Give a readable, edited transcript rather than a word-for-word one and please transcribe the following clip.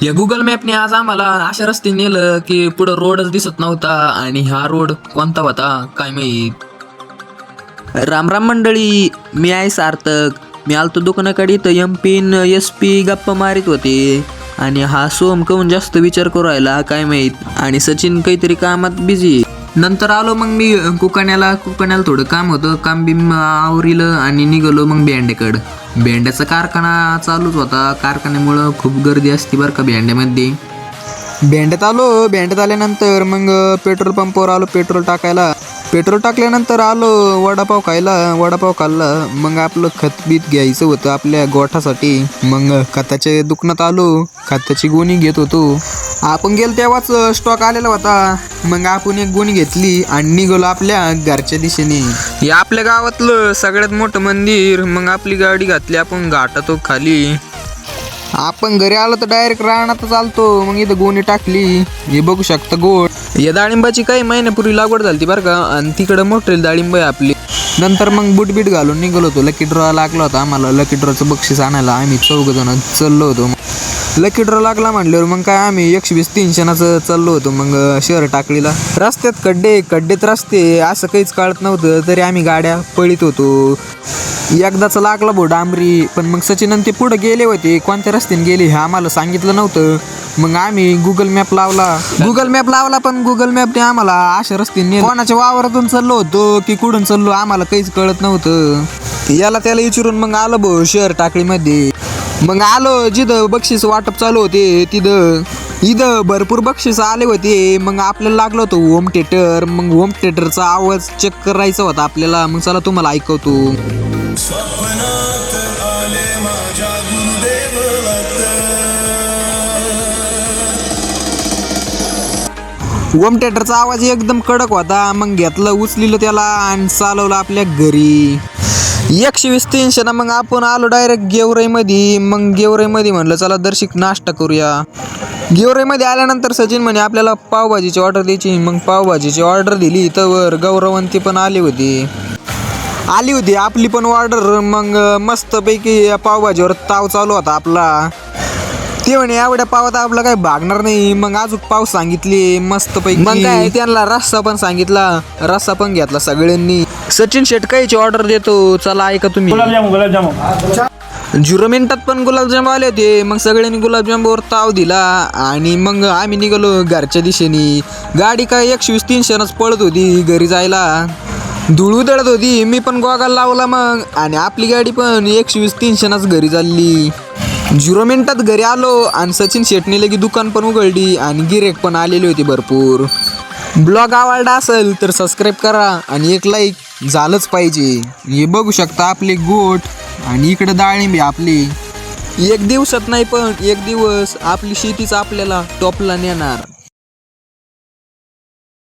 या गुगल मॅपने आज आम्हाला अशा रस्ते नेलं की पुढं रोडच दिसत नव्हता आणि हा रोड कोणता होता काय माहीत. राम राम मंडळी, मी आहे सार्थक. मी आलतो दुकानाकडे तर MP न SP गप्पा मारित होते आणि हा सोम काहून जास्त विचार करू राहिला काय माहीत आणि सचिन काहीतरी कामात बिझी. नंतर आलो मग मी कुकाण्याला थोडं काम होतं, काम बिम आवरिलं आणि निघालो मग भेंड्याकडं. भेंड्याचा कारखाना चालूच होता, कारखान्यामुळं खूप गर्दी असते बरं का भेंड्यामध्ये. भेंड्यात आल्यानंतर मग पेट्रोल पंपावर आलो पेट्रोल टाकायला. पेट्रोल टाकल्यानंतर आलो वडापाव खाल्ला. मग आपलं खत बीत घ्यायचं होतं आपल्या गोठासाठी. मग खताच्या दुकानात आलो, खताची गोणी घेत होतो. आपण गेलो तेव्हाच स्टॉक आलेला होता. मग आपण एक गोणी घेतली आणि निघालो आपल्या घरच्या दिशेने. हे आपल्या गावातलं सगळ्यात मोठं मंदिर. मग आपली गाडी घातली आपण घाटातो खाली. आपण घरी आलो तर डायरेक्ट रानात चालतो. मग इथं गोणी टाकली, हे बघू शकता गोड. या डाळिंबाची काही महिन्यापूर्वी लागवड झाली बरं का आणि तिकडं मोठी डाळिंब आहे आपली. नंतर मग बुटबीट घालून निघालो होतो. लकी ड्रॉ लागला होता आम्हाला. लकी ड्रॉचं बक्षीस आणायला आम्ही 4 जण चाललो होतो. लकी ड्रॉ लागला म्हटल्यावर मग काय आम्ही 120-300 चाललो होतो. मग शहर टाकलीला. रस्त्यात खड्डेत रस्ते असं काहीच कळत नव्हतं तरी आम्ही गाड्या पळीत होतो. एकदाच लागला भाऊ डांबरी. पण मग सचिन ते पुढे गेले होते, कोणत्या रस्त्याने गेले हे आम्हाला सांगितलं नव्हतं. मग आम्ही गुगल मॅप लावला पण गुगल मॅपने आम्हाला अशा रस्त्याने कोणाच्या वावरातून चाललो होतो की कुठून चाललो आम्हाला काहीच कळत नव्हतं. याला त्याला विचारून मग आलो भाऊ शहर टाकळीमध्ये. मग आलो जिथं बक्षीस वाटप चालू होते इथं भरपूर बक्षीस आले होते. मग आपल्याला लागलं होतं होम थिएटर. मग होम थिएटरचा आवाज चेक करायचा होता आपल्याला. मग चला तुम्हाला ऐकवतो. होम थिएटरचा आवाज एकदम कडक होता. मग घेतलं उचलिलं त्याला आणि चालवलं आपल्या घरी. 120-300 ना. मग आपण आलो डायरेक्ट गेवराईमध्ये. मग गेवराईमध्ये म्हणलं चला दर्शिक नाश्ता करूया. गेवराईमध्ये आल्यानंतर सचिन म्हणे आपल्याला पावभाजीची ऑर्डर द्यायची. मग पावभाजीची ऑर्डर दिली. तर गौरवंती पण आली होती आपली पण ऑर्डर. मग मस्तपैकी पावभाजीवर ताव चालू होता आपला. ते म्हणे एवढ्या पावात आपलं काही भागणार नाही. मग अजून पाव सांगितले मस्तपैकी. मग काय त्यांना रस्सा पण सांगितला, रस्सा पण घेतला सगळ्यांनी. सचिन शेटकाईची ऑर्डर देतो, चला ऐका तुम्ही. 0 मिनिटात पण गुलाबजाम आले होते. मग सगळ्यांनी गुलाबजामवर ताव दिला आणि मग आम्ही निघालो घरच्या दिशेने. गाडी काय 120-300 पळत होती घरी जायला. धूळ उधळत होती. मी पण गोगल लावला मग आणि आपली गाडी पण 120-300 घरी चालली. 0 मिनिटात घरी आलो आणि सचिन शेटने लगी दुकान पण उघडली आणि गिरेक पण आलेली होती भरपूर. ब्लॉग आवडला असेल तर सबस्क्राईब करा आणि एक लाईक झालंच पाहिजे. हे बघू शकता आपले गोठ आणि इकडे डाळिंबी आपली. एक दिवसात नाही पण एक दिवस आपली शेतीच आपल्याला टॉपला नेणार.